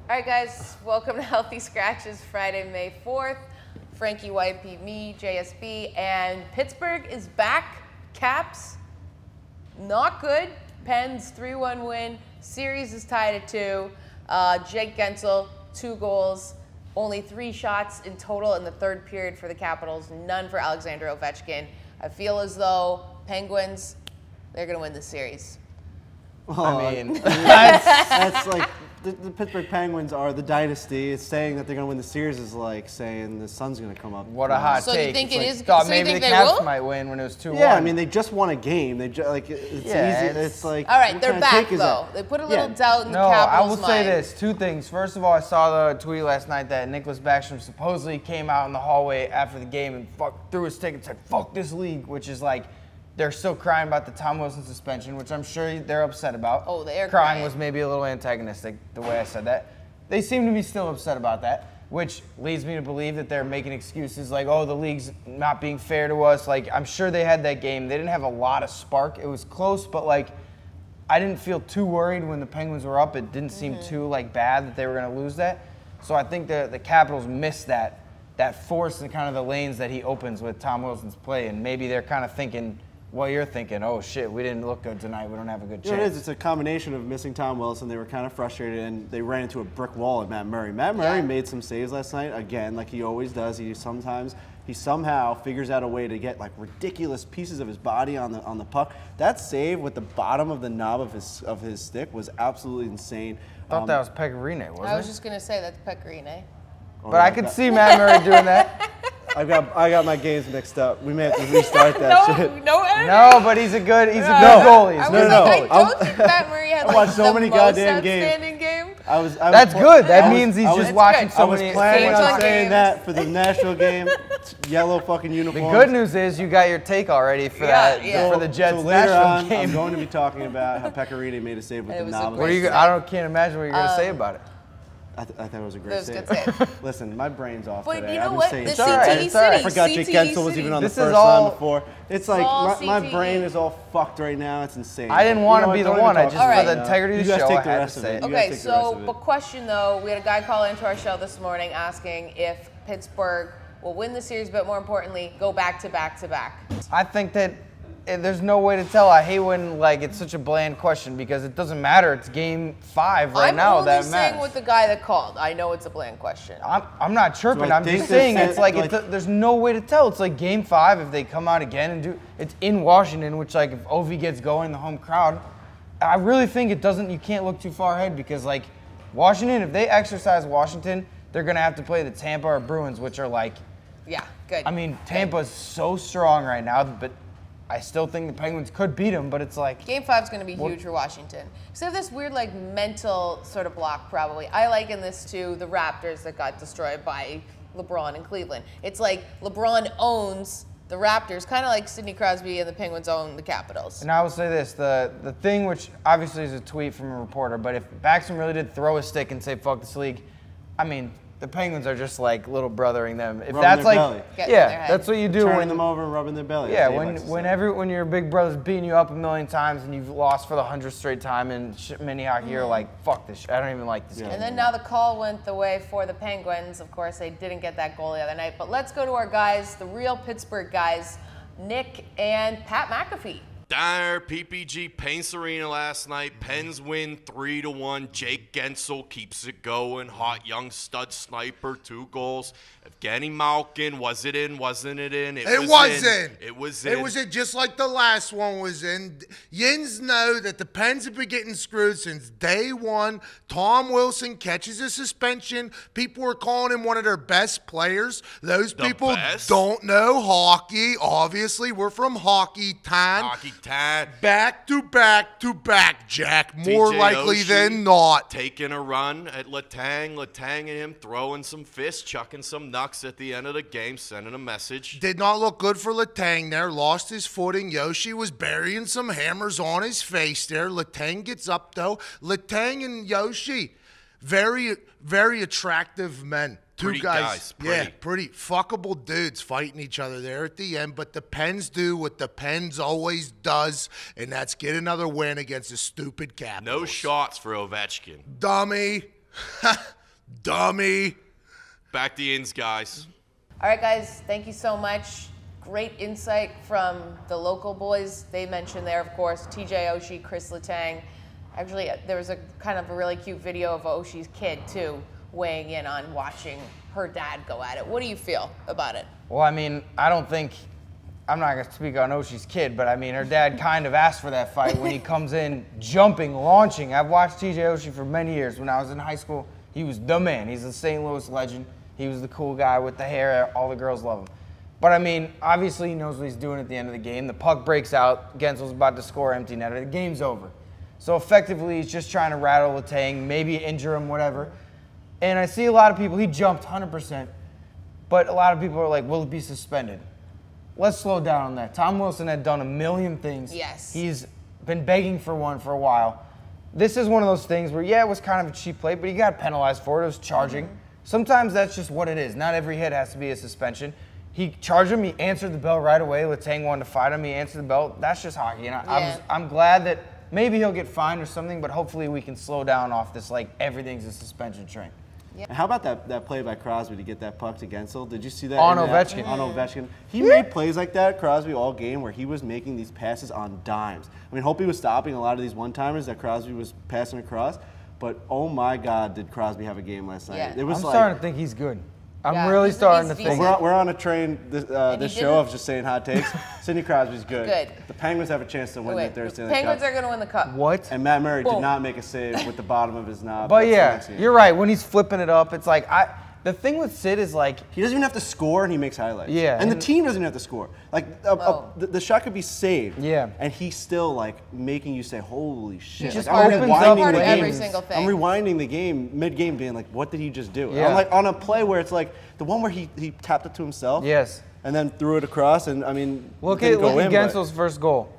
All right, guys, welcome to Healthy Scratches, Friday, May 4th. Frankie White beat me, JSB, and Pittsburgh is back. Caps, not good. Pens, 3-1 win. Series is tied at 2. Jake Gensel, 2 goals. Only 3 shots in total in the third period for the Capitals. None for Alexander Ovechkin. I feel as though Penguins, they're going to win the series. Oh, I mean, that's like the Pittsburgh Penguins are the dynasty. It's saying that they're going to win the series is like saying the sun's going to come up. What a hot take. So you think it is? Thought So maybe you think the they Caps will? might win when it was 2-1. Yeah, I mean, they just won a game. They like it's Yeah, easy. It's like All right, what they're kind of back, take is though. that? They put a little Yeah. doubt in the No, I Capitals' will say mind. this. 2 things. First of all, I saw the tweet last night that Nicholas Backstrom supposedly came out in the hallway after the game and threw his stick and said, "Fuck this league," which is like, they're still crying about the Tom Wilson suspension, which I'm sure they're upset about. Oh, they are crying. crying. Was maybe a little antagonistic, the way I said that. They seem to be still upset about that, which leads me to believe that they're making excuses like, oh, the league's not being fair to us. Like, I'm sure they had that game. They didn't have a lot of spark. It was close, but, like, I didn't feel too worried when the Penguins were up. It didn't seem too, like, bad that they were going to lose that. So I think the Capitals missed that force in kind of the lanes that he opens with Tom Wilson's play, and maybe they're kind of thinking, well, you're thinking, oh, shit, we didn't look good tonight. We don't have a good chance. Yeah, it is. It's a combination of missing Tom Wilson. They were kind of frustrated, and they ran into a brick wall at Matt Murray. Matt Murray made some saves last night, again, like he always does. He somehow figures out a way to get like ridiculous pieces of his body on the puck. That save with the bottom of the knob of his stick was absolutely insane. I thought that was Pecorine, wasn't it? I was just going to say that's Pecorine. But I could see Matt Murray doing that. I got my games mixed up. We may have to restart that shit. No, but he's a good goalie. I No. don't think Matt Murray had like watched so the many most goddamn games. outstanding game. That's good. That means he's just watching I so was many. planning games on on saying games. that for the national game. Yellow fucking The uniforms. good news is you got your take already for for the Jets So later national on, game. I'm going to be talking about how Pecorine made a save with It the was a knob. great Can't imagine what you're gonna say about it. I thought it was a That great was a save. good save. Listen, my brain's off But today. you know I've been what? saying The shit. CTE It's all right. City. I forgot Jake CTE Gensel was even on the This is first all- line before. It's like all my CTE. brain is all fucked right now. It's insane. I didn't want to be the one. I just, All right. for the integrity of You the guys show, I take the had to rest of say it. it. You guys Okay, take the rest so, of it. but question though, we had a guy call into our show this morning asking if Pittsburgh will win the series, but more importantly, go back to back to back. I think that there's no way to tell. I hate when like it's such a bland question because it doesn't matter. It's game 5 right now. I'm only That saying matters. with the guy that called. I know it's a bland question. I'm not chirping. So I I'm think just saying this- it's like, like- there's no way to tell. It's like game 5 if they come out again and do. It's in Washington, which like if Ovi gets going, the home crowd. I really think it doesn't. You can't look too far ahead because like Washington, if they exercise Washington, they're gonna have to play the Tampa or Bruins, which are like. Yeah, good. I mean, Tampa's so strong right now, but I still think the Penguins could beat them. But it's like. Game 5 is going to be huge for Washington. So this weird, like, mental sort of block, probably. I liken this to the Raptors that got destroyed by LeBron in Cleveland. It's like LeBron owns the Raptors, kind of like Sidney Crosby and the Penguins own the Capitals. And I will say this, the thing which obviously is a tweet from a reporter, but if Backstrom really did throw a stick and say, fuck this league, I mean, the Penguins are just like little brothering them. If Rubbing that's their like, belly. Getting in their yeah, head. that's what you do Turning when them over and rubbing their belly. Yeah, as Dave likes to say. when your big brother's beating you up a million times and you've lost for the 100th straight time in mini hockey, you're like, fuck this shit. I don't even like this game. And then now the call went the way for the Penguins. Of course, they didn't get that goal the other night. But let's go to our guys, the real Pittsburgh guys, Nick and Pat McAfee. Dire PPG Paints Arena last night. Pens win 3-1. Jake Gensel keeps it going. Hot young stud sniper, 2 goals. Evgeny Malkin, was it in? Wasn't it in? It was in. It was in. It was in just like the last one was in. Yins know that the Pens have been getting screwed since day 1. Tom Wilson catches a suspension. People were calling him one of their best players. Those people best? don't know hockey. Obviously, we're from Hockey Town. Hockey Tad Back to back to back, Jack. More DJ likely Oshie than not. taking a run at Letang and him throwing some fists, chucking some knucks at the end of the game, sending a message. Did not look good for Letang there. Lost his footing. Yoshi was burying some hammers on his face there. Letang gets up, though. Letang and Yoshi, very, very attractive men. Two Pretty guys. pretty. Yeah, pretty fuckable dudes fighting each other there at the end. But the Pens do what the Pens always does, and that's get another win against the stupid Capitals. No shots for Ovechkin. Dummy. Dummy. Back to Yins, guys. All right, guys, thank you so much. Great insight from the local boys. They mentioned there, of course, TJ Oshie, Chris Letang. Actually, there was a kind of a really cute video of Oshie's kid, too, weighing in on watching her dad go at it. What do you feel about it? Well, I mean, I don't think, I'm not going to speak on Oshie's kid, but I mean, her dad kind of asked for that fight when he comes in jumping, launching. I've watched TJ Oshie for many years. When I was in high school, he was the man. He's a St. Louis legend. He was the cool guy with the hair. All the girls love him. But I mean, obviously he knows what he's doing at the end of the game. The puck breaks out. Gensel's about to score empty netter. The game's over. So effectively, he's just trying to rattle Letang, maybe injure him, whatever. And I see a lot of people, he jumped 100%, but a lot of people are like, will it be suspended? Let's slow down on that. Tom Wilson had done a million things. Yes. He's been begging for one for a while. This is one of those things where, yeah, it was kind of a cheap play, but he got penalized for it. It was charging. Sometimes that's just what it is. Not every hit has to be a suspension. He charged him. He answered the bell right away. Letang wanted to fight him. He answered the bell. That's just hockey. And I'm glad that maybe he'll get fined or something, but hopefully we can slow down off this, like, everything's a suspension train. Yep. And how about that play by Crosby to get that puck to Gensel? Did you see that? On Ovechkin. On Ovechkin. He made plays like that, Crosby, all game where he was making these passes on dimes. I mean, hope he was stopping a lot of these one-timers that Crosby was passing across, but oh my God, did Crosby have a game last night. Yeah. It was I'm like, starting to think he's good. I'm Yeah, really he's starting to decent. think. we're on a train this show of just saying hot takes. Sidney Crosby's good. Good. The Penguins have a chance to win Wait, the Thursday the Night Penguins Cup. are going to win the cup. What? And Matt Murray Boom. did not make a save with the bottom of his knob. But That's the yeah, next game. you're right. When he's flipping it up, it's like, the thing with Sid is like, He doesn't even have to score, and he makes highlights. Yeah, and the and- team doesn't even have to score. Like the shot could be saved. Yeah. And he's still like making you say, "Holy shit!" just Like, I'm opens rewinding up part of the every game. single thing. I'm rewinding the game mid-game, being like, "What did he just do?" Yeah. I'm like on a play where it's like the one where he tapped it to himself. yes. And then threw it across, and I mean, Look it at didn't go in, but- Gensel's first goal.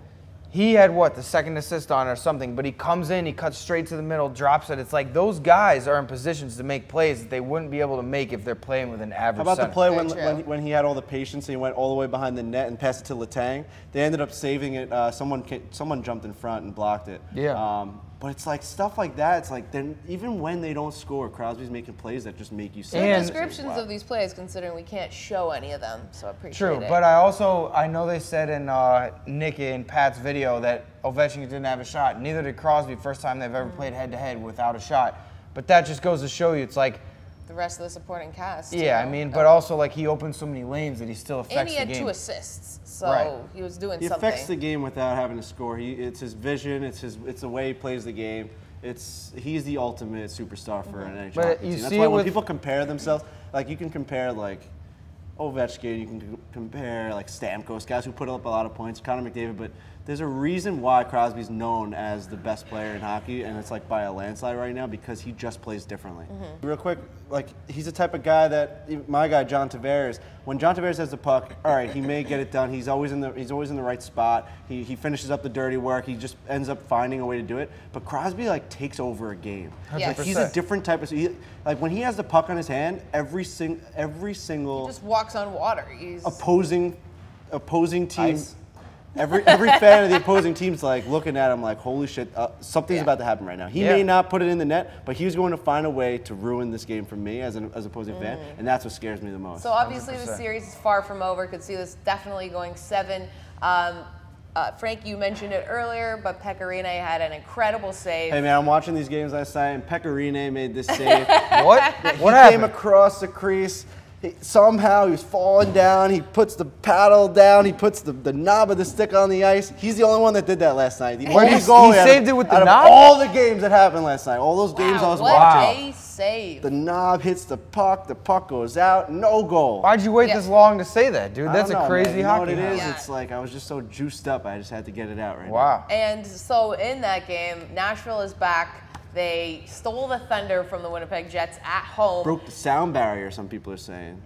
He had the second assist on it or something, but he comes in, he cuts straight to the middle, drops it. It's like those guys are in positions to make plays that they wouldn't be able to make if they're playing with an average How about center. the play Very true. when he had all the patience and he went all the way behind the net and passed it to Letang? They ended up saving it. Someone jumped in front and blocked it. Yeah. But it's like stuff like that. It's like then even when they don't score, Crosby's making plays that just make you Good say. And- descriptions of these plays, considering we can't show any of them, so I appreciate True, it. but I know they said in Nick and Pat's video that Ovechkin didn't have a shot. Neither did Crosby, first time they've ever played head-to-head without a shot. But that just goes to show you, it's like, the rest of the supporting cast. yeah, you I know? mean, but also like he opened so many lanes that he still affects And he had the game. 2 assists, so Right. he was doing He something. affects the game without having to score. It's his vision. It's the way he plays the game. He's the ultimate superstar for an NHL But hockey you team. That's see why it when with- people compare themselves, like you can compare like Ovechkin, you can compare like Stamkos, guys who put up a lot of points, Connor McDavid, but there's a reason why Crosby's known as the best player in hockey, and it's like by a landslide right now because he just plays differently. Real quick, like he's the type of guy that my guy John Tavares, when John Tavares has the puck, all right, he may get it done. He's always in the right spot. He finishes up the dirty work. He just ends up finding a way to do it. But Crosby like takes over a game. Yes. Like, he's a different type of. Like when he has the puck on his hand, every He single just walks on water. He's opposing team. Ice. Every fan of the opposing team's like looking at him like, holy shit, something's Yeah. about to happen right now. He Yeah. may not put it in the net, but he's going to find a way to ruin this game for me as an opposing fan, and that's what scares me the most. So obviously the 100%. series is far from over. Could see this definitely going 7. Frank, you mentioned it earlier, but Pecorine had an incredible save. Hey man, I'm watching these games last night, and Pecorine made this save. What? He What came happened? across the crease. Somehow he was falling down. He puts the paddle down. He puts the knob of the stick on the ice. He's the only one that did that last night. The Where only he goal saved it with the out of knob? all the games that happened last night. All those games I was what watching. a save. The knob hits the puck goes out, no goal. Why'd you wait Yeah. this long to say that, dude? I That's don't a know, crazy man. You know hockey what it is? Yeah. It's like I was just so juiced up, I just had to get it out right now. Wow. And so in that game, Nashville is back. They stole the thunder from the Winnipeg Jets at home. Broke the sound barrier, some people are saying.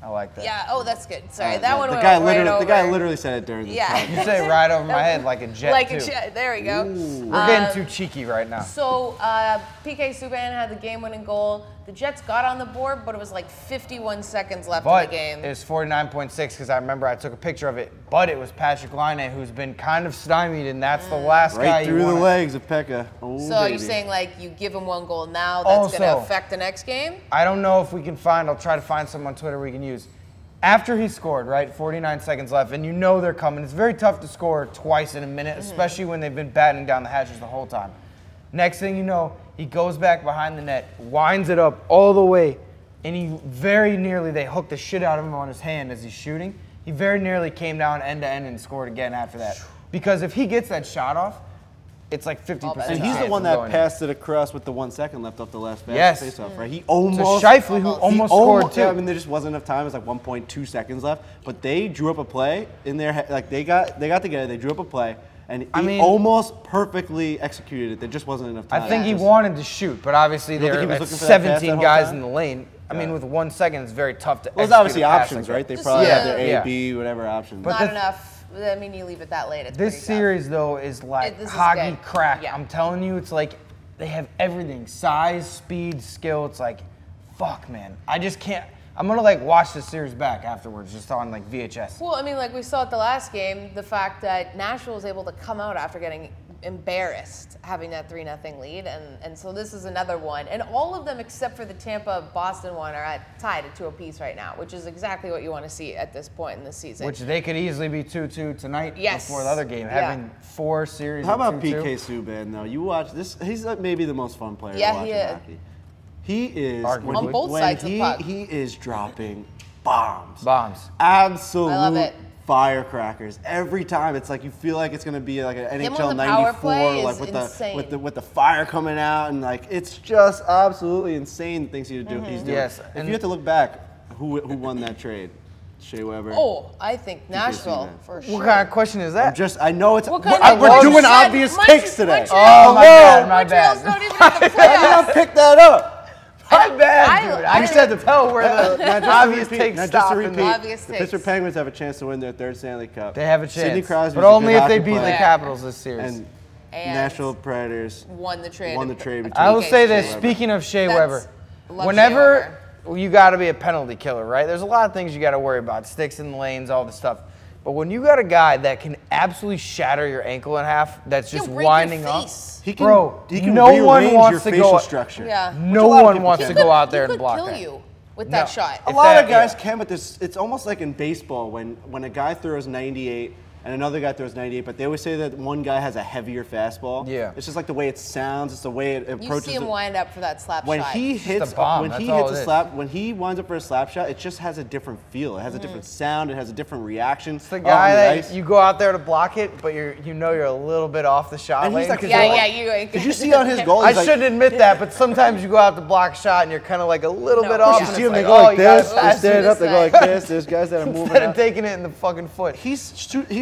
I like that. Yeah. Oh, that's good. Sorry, that one the went guy right literally, over. the guy literally said it during the Yeah. You say right over my head like a jet, Like too. a jet. There we go. We're getting too cheeky right now. So PK Subban had the game-winning goal. The Jets got on the board, but it was like 51 seconds left in the game. It's 49.6 because I remember I took a picture of it. But it was Patrick Laine who's been kind of stymied, and that's the last guy Right you through the wanna- legs of Pekka. Oh, So are you baby. saying like you give him one goal now, that's going to Also- affect the next game? I don't know if we can find, I'll try to find some on Twitter we can use. After he scored, right, 49 seconds left, and you know they're coming. It's very tough to score twice in a minute, especially when they've been battening down the hatches the whole time. Next thing you know, he goes back behind the net, winds it up all the way, and he very nearly, they hooked the shit out of him on his hand as he's shooting. He very nearly came down end to end and scored again after that. Because if he gets that shot off, it's like 50%. And he's the one that passed it across with the 1 second left off the last Yes. face-off, right? He To almost. Shifley, who almost scored too. Yeah, I mean, there just wasn't enough time. It was like 1.2 seconds left. But they drew up a play in their like they got together. They drew up a play, and he almost perfectly executed it. There just wasn't enough time. I think he wanted to shoot, but obviously don't there think he was are looking for that pass 17 that whole guys time? in the lane. I mean, with 1 second, it's very tough to Well, there's execute obviously a pass options, like right? They This probably is- have their A, Yeah. B, whatever options. Not enough. I mean, you leave it that late. It's This pretty series, though, is like This is hockey good. crack. Yeah. I'm telling you, it's like they have everything. Size, speed, skill. It's like, fuck, man. I just can't. I'm going to, like, watch this series back afterwards, just on, like, VHS. Well, I mean, like we saw at the last game, the fact that Nashville was able to come out after getting embarrassed, having that 3-0 lead, and so this is another one. And all of them, except for the Tampa-Boston one, are tied at 2 apiece right now, which is exactly what you want to see at this point in the season. Which they could easily be 2-2 tonight Yes. before the other game. Yeah. Having 4 series How of about 2-2. PK Subban, though? You watch this. He's maybe the most fun player Yeah, to watch he in is. hockey. He is Arguably. On both sides of the puck. He is dropping bombs. Bombs. Absolute I love it. firecrackers every time. It's like you feel like it's gonna be like an Him NHL on the power 94, play like is with insane. with the fire coming out, and like it's just absolutely insane the things he's doing. Yes, If and- you have to look back, who won that trade? Shea Weber. Oh, I think Nashville, Subban. for sure. What kind of question is that? I know it's. What kind We're of- doing Montreal- obvious takes today. Montreal- Oh, my bad, my Montreal's bad. not even in the I did playoffs. not pick that up. My bad, dude. I I- said to tell where Now, the just to obvious repeat- takes now, just stop. to and repeat, Obvious the takes. Pittsburgh Penguins have a chance to win their 3rd Stanley Cup. They have a Sidney chance, Crosby's but a only good if they hockey beat the player. Capitals this series. And And Nashville Predators won the trade. won the trade between. I will say PK this, Shea Weber. speaking of Shea That's- Weber, love Shea whenever Weber. you got to be a penalty killer, right? There's a lot of things you got to worry about, sticks in the lanes, all this stuff. But when you got a guy that can absolutely shatter your ankle in half, that's just He'll break your winding up. face. He can, Bro, he can no one rearrange wants your to facial go- structure. Yeah. No a lot of one people wants can. to go out there He and block could that. kill you with that shot. A If lot that- of guys yeah. can, but it's almost like in baseball when a guy throws 98 and another guy throws 98, but they always say that one guy has a heavier fastball. Yeah. It's just like the way it sounds. It's the way it approaches. You see him the- wind up for that slap when shot. he hits a bomb, when that's he all hits it a is. slap when he winds up for a slap shot, it just has a different feel. It has a different sound. It has a different reaction. It's the guy that you go out there to block it, but you're a little bit off the shot And he's lane. like- 'cause yeah, you're yeah, like- you ain't Did you see on his goal? I he's like- shouldn't admit that, but sometimes you go out to block a shot and you're kind of like a little No, bit of course off. you and see it's him, they like, go oh, like you gotta this, pass they stand it up, they go like this. There's guys that are moving instead of up. taking it in the fucking foot. He's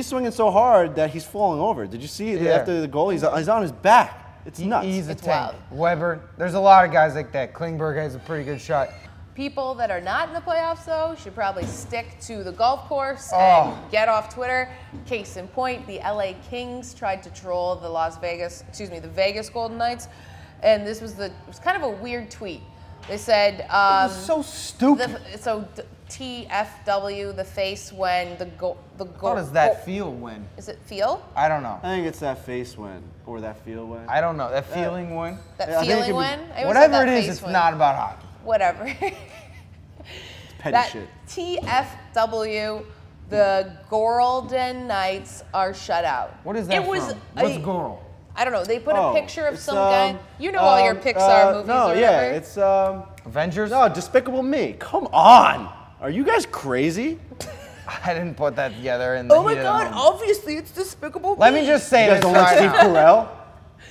swinging so hard that he's falling over. Did you see Yeah. after the goal? He's on his back. It's nuts. He's a It's tank. wild. Weber, there's a lot of guys like that. Klingberg has a pretty good shot. People that are not in the playoffs, though, should probably stick to the golf course Oh. and get off Twitter. Case in point, the LA Kings tried to troll the Vegas Golden Knights, and it was kind of a weird tweet. They said, so stupid. TFW, the face when the goal. How does that feel when? Is it feel? I don't know. I think it's that face win or that feel win. I don't know. That feeling when? That Yeah, I think it feeling could be- when? I always said Whatever that it is, face it's when. not about hockey. Whatever. Petty That shit. TFW, the Golden Knights are shut out. What is that It was from? What's a- Goral? I don't know. They put a picture of it's, some guy. You know all your Pixar movies No, or yeah, whatever. it's Avengers? no, Despicable Me. Come on, are you guys crazy? I didn't put that together in the Oh my heat of the God! moment. Obviously, it's Despicable Let Me. me just say You guys this don't like right Steve now. Carell?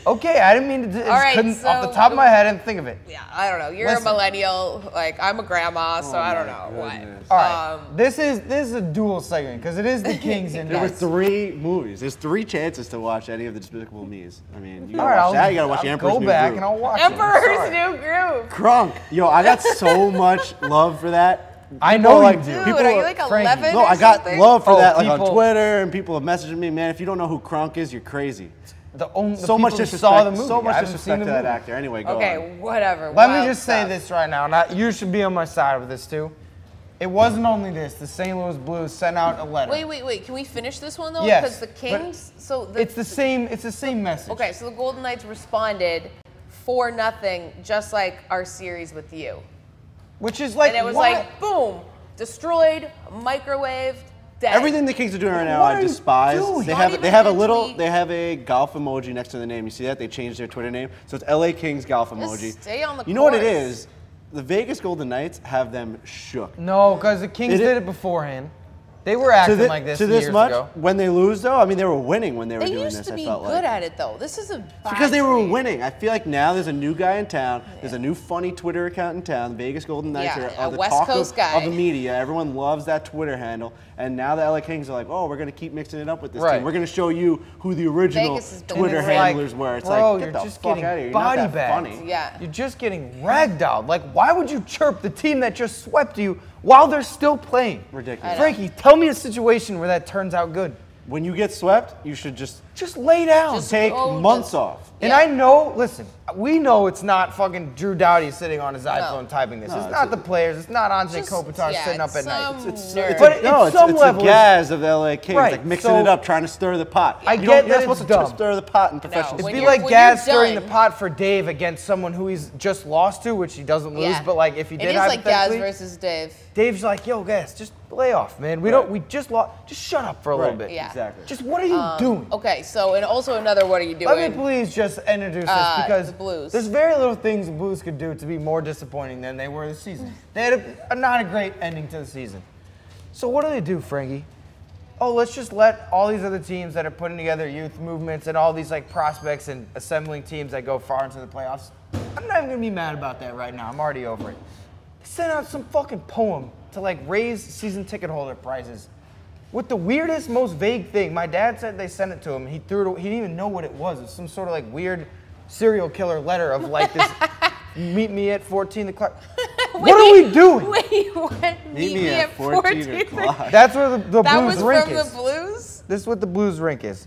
Okay, I didn't mean to. All right, couldn't, off the so- top of my head, I didn't think of it. Yeah, I don't know. You're Listen. a millennial. Like I'm a grandma, so I don't know goodness. All right, this is a dual segment because it is the Kings and There were Knights. 3 movies. There's 3 chances to watch any of the Despicable Me's. I mean, you All gotta right, watch that. You gotta watch I'll the Emperor's go New back Groove. and I'll watch Emperor's it. New Groove. Crunk. Yo, I got so much love for that. I people know are you do. Dude, are you like 11 No, or I got something? love for that, like on people- Twitter, and people have messaged me, man. If you don't know who Crunk is, you're crazy. The So much people who disrespect. saw the movie. So much I haven't disrespect seen to the that movie. actor. Anyway, go on. Okay, whatever. Let me wild just say stuff. this right now. Now, you should be on my side with this too. It wasn't only this. The St. Louis Blues sent out a letter. Wait. Can we finish this one though? Yes, Because the but Kings. It's the same. It's the same message. Okay, so the Golden Knights responded 4-0, just like our series with you. Which is like And it was what? like, boom, destroyed, microwaved, dead. Everything the Kings are doing right now, What I are you despise. doing? They Not have even they have a a little tweet. they have a golf emoji next to the name. You see that? They changed their Twitter name, so it's LA Kings golf emoji. stay on the You know what it course. is? The Vegas Golden Knights have them shook. No, because the Kings It is- did it beforehand. They were acting like this years much ago. when they lose though. I mean, they were winning when they were They doing used this. to be I felt good like. at it though. This is a bad Because they were trade. winning. I feel like now there's a new guy in town. There's a new funny Twitter account in town. The Vegas Golden Knights Yeah, are a the West talk Coast of guy. the media. Everyone loves that Twitter handle. And now the LA Kings are like, oh, we're going to keep mixing it up with this Right. team. We're going to show you who the original Vegas has been Twitter great. handlers were. It's bro, like, get you're the just fuck getting out of here. You're body not that bagged. funny. Yeah. You're just getting ragdolled. Like, why would you chirp the team that just swept you while they're still playing? Ridiculous. Frankie, tell me a situation where that turns out good. When you get swept, you should just lay down. Just take go months to- off. And Yeah. I know, listen, we know it's not fucking Drew Doughty sitting on his iPhone No. typing this. No, it's it's not the players. It's not Andrzej Just- Kopitar yeah, sitting up at it's night. some It's nerd. But no, at some it's level, the Gaz of the LA Kings, Right, like mixing so- it up, trying to stir the pot. I You get don't- that You're not it's supposed dumb. to stir the pot in professional It'd When be you're- like when Gaz you're stirring the done- pot for Dave against someone who he's just lost to, which he doesn't lose. Yeah. But like if he did It is like Gaz hypothetically, versus Dave. Dave's like, yo, Gaz, just lay off, man. We just lost. Just shut up for a little bit. Yeah. Exactly. Just what are you doing? Okay, so and also another, what are you doing? Let me please just introduce this because the Blues. there's very little things the Blues could do to be more disappointing than they were this season. They had not a great ending to the season. So what do, Frankie? Oh, let's just let all these other teams that are putting together youth movements and all these like prospects and assembling teams that go far into the playoffs. I'm not even gonna be mad about that right now. I'm already over it. Send out some fucking poem to like raise season ticket holder prices. With the weirdest, most vague thing. My dad said they sent it to him. He threw it. He didn't even know what it was. It's some sort of like weird serial killer letter of like this. Meet me at 14 o'clock. What are we doing? Wait, what? Meet me at 14 o'clock. That's where the That Blues was rink from is. the Blues? This is what the Blues rink is.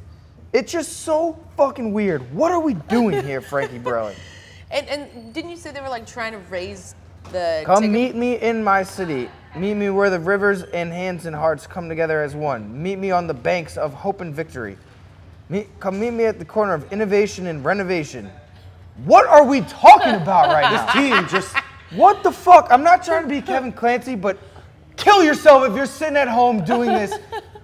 It's just so fucking weird. What are we doing here, Frankie Burley? And didn't you say they were like trying to raise the Come ticket- meet me in my city. Meet me where the rivers and hands and hearts come together as one. Meet me on the banks of hope and victory. Come meet me at the corner of innovation and renovation. What are we talking about right now? This team just What the fuck? I'm not trying to be Kevin Clancy, but kill yourself if you're sitting at home doing this.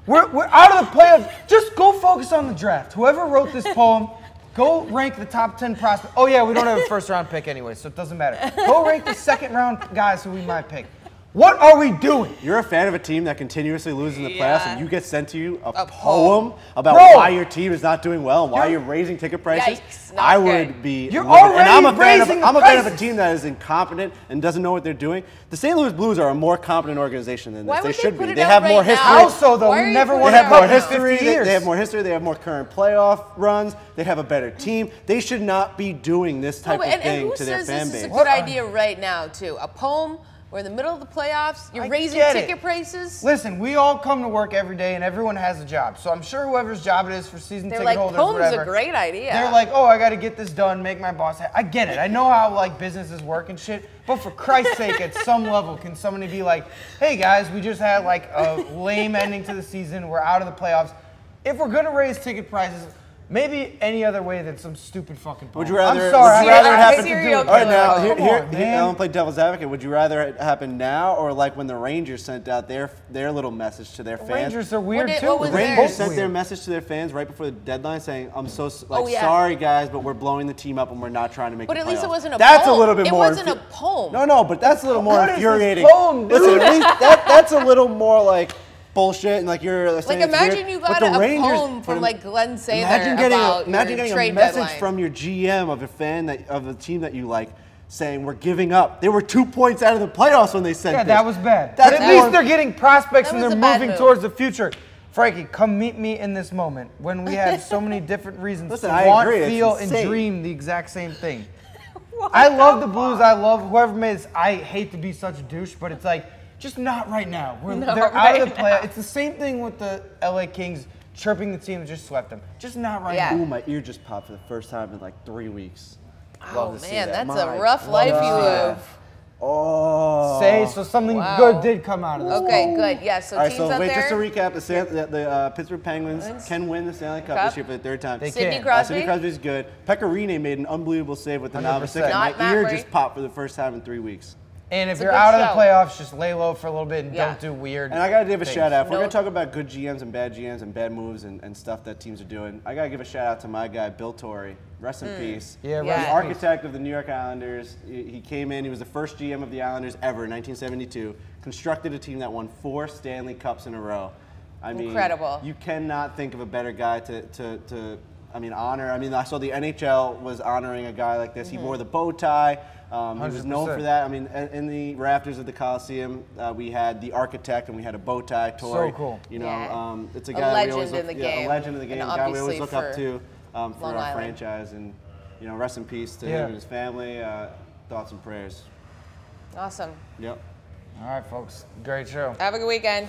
We're out of the playoffs. Just go focus on the draft. Whoever wrote this poem, go rank the top 10 prospects. Oh yeah, we don't have a first round pick anyway, so it doesn't matter. Go rank the second round guys who we might pick. What are we doing? You're a fan of a team that continuously loses in the playoffs, and you get sent to you a A poem about Bro. why your team is not doing well and why you're raising ticket prices. Yikes, not I good. would be. You're livid. And I'm a already fan of raising I'm the a fan of a prices. team that is incompetent and doesn't know what they're doing. The St. Louis Blues are a more competent organization than this. Why They would they should put be. it They out have more right now? history. How so though? Why are We you never putting won They a have cup more in history. 50 years. They have more history. They have more current playoff runs. They have a better team. They should not be doing this type and of thing who to their says fan this is a base. good idea right now, too? A poem? We're in the middle of the playoffs. You're I raising get it. ticket prices. Listen, we all come to work every day and everyone has a job. So I'm sure whoever's job it is for season They're ticket like, holders, poem's whatever. a great idea. They're like, oh, I got to get this done, make my boss happy. I get it. I know how like businesses work and shit. But for Christ's sake, at some level, can somebody be like, hey guys, we just had like a lame ending to the season. We're out of the playoffs. If we're gonna raise ticket prices, maybe any other way than some stupid fucking poem. Would you rather? I'm sorry. Would you I- rather it I'm happen? serial All right, killer. now Come here, on, here, man. I want to play devil's advocate. Would you rather it happen now or like when the Rangers sent out their little message to their fans? Rangers are weird did- too. what was The theirs? Rangers Both sent their weird. message to their fans right before the deadline, saying, "I'm so yeah. sorry, guys, but we're blowing the team up and we're not trying to make." But the at least it playoffs." wasn't a That's poem. a little bit It more. wasn't a poem. No, but that's a little more What is this infuriating. poem, dude? Listen, at least that's a little more like bullshit and like you're Like, saying it's imagine weird. you But got the a Rangers- poem from like Glenn Sather Imagine getting about imagine your getting trade a message deadline. from your GM of a fan of a team that you like, saying we're giving up. They were 2 points out of the playoffs when they sent Yeah, this. that was bad. That's But at more- least they're getting prospects That and was they're a bad moving move. towards the future. Frankie, come meet me in this moment when we have so many different reasons Listen, to I want, agree, it's feel, and insane. dream the exact same thing. I love the Blues. I love whoever made this. I hate to be such a douche, but it's like Just not right now. No, They're out of the right play. now. It's the same thing with the LA Kings chirping the team that just swept them. Just not right Yeah. now. Ooh, my ear just popped for the first time in like 3 weeks. Oh Love to see man, that. that's a My rough life you God. live. Oh. So something Wow. good did come out of this. Okay, good. Yeah, so All right, teams so out wait, there. just to recap, the Pittsburgh Penguins Penguins. can win the Stanley Cup Cup. this year for the 3rd time. They Sidney can. Crosby. Sidney Crosby's good. Pecorine made an unbelievable save with the 100%. novice. Not My Matt ear Murray. just popped for the first time in 3 weeks. And if It's a you're good out of the show. playoffs, just lay low for a little bit and Yeah. don't do weird. And I gotta give a things. shout out. If we're No. gonna talk about good GMs and bad moves and stuff that teams are doing, I gotta give a shout out to my guy Bill Torrey. Rest in peace. Yeah, Yeah. right. The architect of the New York Islanders. He came in. He was the first GM of the Islanders ever in 1972. Constructed a team that won 4 Stanley Cups in a row. I mean, Incredible. You cannot think of a better guy to honor. I mean, I saw the NHL was honoring a guy like this. He wore the bow tie. He was known 100%. for that. I mean, in the rafters of the Coliseum, we had the architect and we had a bow tie. Torrey. So cool. You know, Yeah. it's a A guy we legend always look, in the yeah, game. a legend in the game. And A guy we always obviously look up for to for Long our Island. franchise. And you know, rest in peace to Yeah. him and his family. Thoughts and prayers. Awesome. Yep. All right, folks. Great show. Have a good weekend.